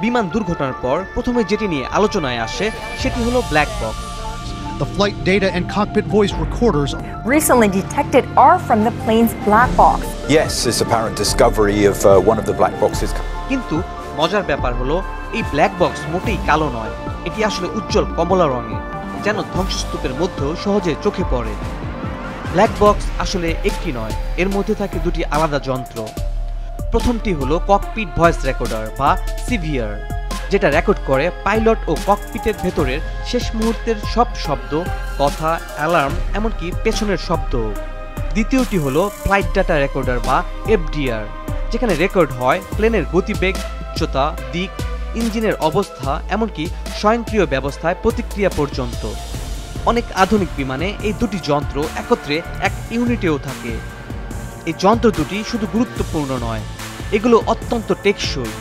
বিমান দুর্ঘটনার পর প্রথমে যেটি নিয়ে আলোচনায় আসে সেটি হলো black box. The flight data and cockpit voice recorders recently detected are from the plane's black box. Yes, this apparent discovery of one of the black boxes. কিন্তু মজার ব্যাপার হলো এই ব্ল্যাক বক্স মোটেই কালো নয়, এটি আসলে উজ্জ্বল কমলা রঙের, যেন ধ্বংসস্তূপের মধ্যেও সহজে চোখে পড়ে। ব্ল্যাক বক্স আসলে একটি নয়, এর মধ্যে থাকে দুটি আলাদা যন্ত্র। প্রথমটি হলো ককপিট ভয়েস রেকর্ডার বা সিভিআর, যেটা রেকর্ড করে পাইলট ও ককপিটের ভেতরের শেষ মুহূর্তের সব শব্দ, কথা, অ্যালার্ম, এমনকি পেছনের শব্দ। দ্বিতীয়টি হলো ফ্লাইট ডাটা রেকর্ডার বা এফডিআর, যেখানে রেকর্ড হয় প্লেনের গতিবেগ, উচ্চতা, দিক, ইঞ্জিনের অবস্থা, এমনকি স্বয়ংক্রিয় ব্যবস্থায় প্রতিক্রিয়া পর্যন্ত। অনেক আধুনিক বিমানে এই দুটি যন্ত্র একত্রে এক ইউনিটেও থাকে। এই যন্ত্র দুটি শুধু গুরুত্বপূর্ণ নয়, এগুলো অত্যন্ত টেকসই।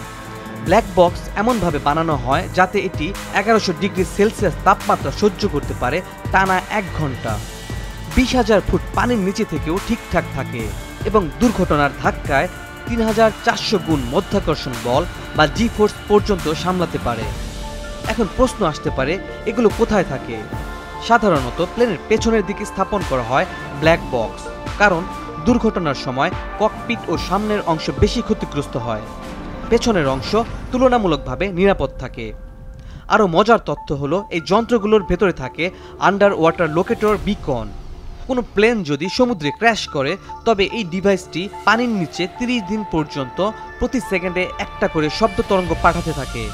ব্ল্যাক বক্স এমনভাবে বানানো হয় যাতে এটি 1100 ডিগ্রি সেলসিয়াস তাপমাত্রা সহ্য করতে পারে টানা 1 ঘন্টা। 20,000 ফুট পানির নিচে থেকেও ঠিকঠাক থাকে এবং দুর্ঘটনার ধাক্কায় 3,400 গুণ মধ্যাকর্ষণ বল বা জি ফোর্স পর্যন্ত সামলাতে পারে। এখন প্রশ্ন আসতে পারে, এগুলো কোথায় থাকে? সাধারণত প্লেনের পেছনের দিকে স্থাপন করা হয় ব্ল্যাক বক্স, কারণ দুর্ঘটনার সময় ককপিট ও সামনের অংশ বেশি ক্ষতিগ্রস্ত হয়। পেছনের অংশ তুলনামূলকভাবে নিরাপদ থাকে। আরও মজার তথ্য হলো এই যন্ত্রগুলোর ভেতরে থাকে আন্ডার ওয়াটার লোকেটর বিকন। কোনো প্লেন যদি সমুদ্রে ক্র্যাশ করে তবে এই ডিভাইসটি পানির নিচে 30 দিন পর্যন্ত প্রতি সেকেন্ডে একটা করে শব্দ তরঙ্গ পাঠাতে থাকে,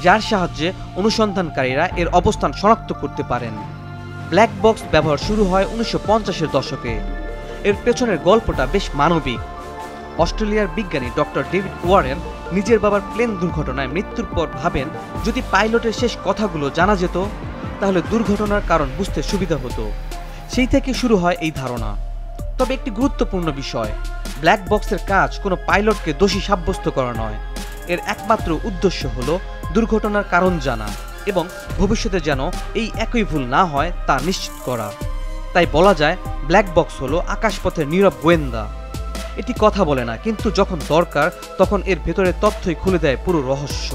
যার সাহায্যে অনুসন্ধানকারীরা এর অবস্থান শনাক্ত করতে পারেন। ব্ল্যাক বক্স ব্যবহার শুরু হয় 1950-এর দশকে। এর পেছনের গল্পটা বেশ মানবিক। অস্ট্রেলিয়ার বিজ্ঞানী ডক্টর ডেভিড ওয়ারেন নিজের বাবার প্লেন দুর্ঘটনায় মৃত্যুর পর ভাবেন, যদি পাইলটের শেষ কথাগুলো জানা যেত তাহলে দুর্ঘটনার কারণ বুঝতে সুবিধা হতো। সেই থেকে শুরু হয় এই ধারণা। তবে একটি গুরুত্বপূর্ণ বিষয়, ব্ল্যাক বক্সের কাজ কোনো পাইলটকে দোষী সাব্যস্ত করা নয়। এর একমাত্র উদ্দেশ্য হলো দুর্ঘটনার কারণ জানা এবং ভবিষ্যতে যেন এই একই ভুল না হয় তা নিশ্চিত করা। তাই বলা যায় ব্ল্যাক বক্স হলো আকাশপথের নীরব গোয়েন্দা। এটি কথা বলে না, কিন্তু যখন দরকার তখন এর ভেতরের তথ্যই খুলে দেয় পুরো রহস্য।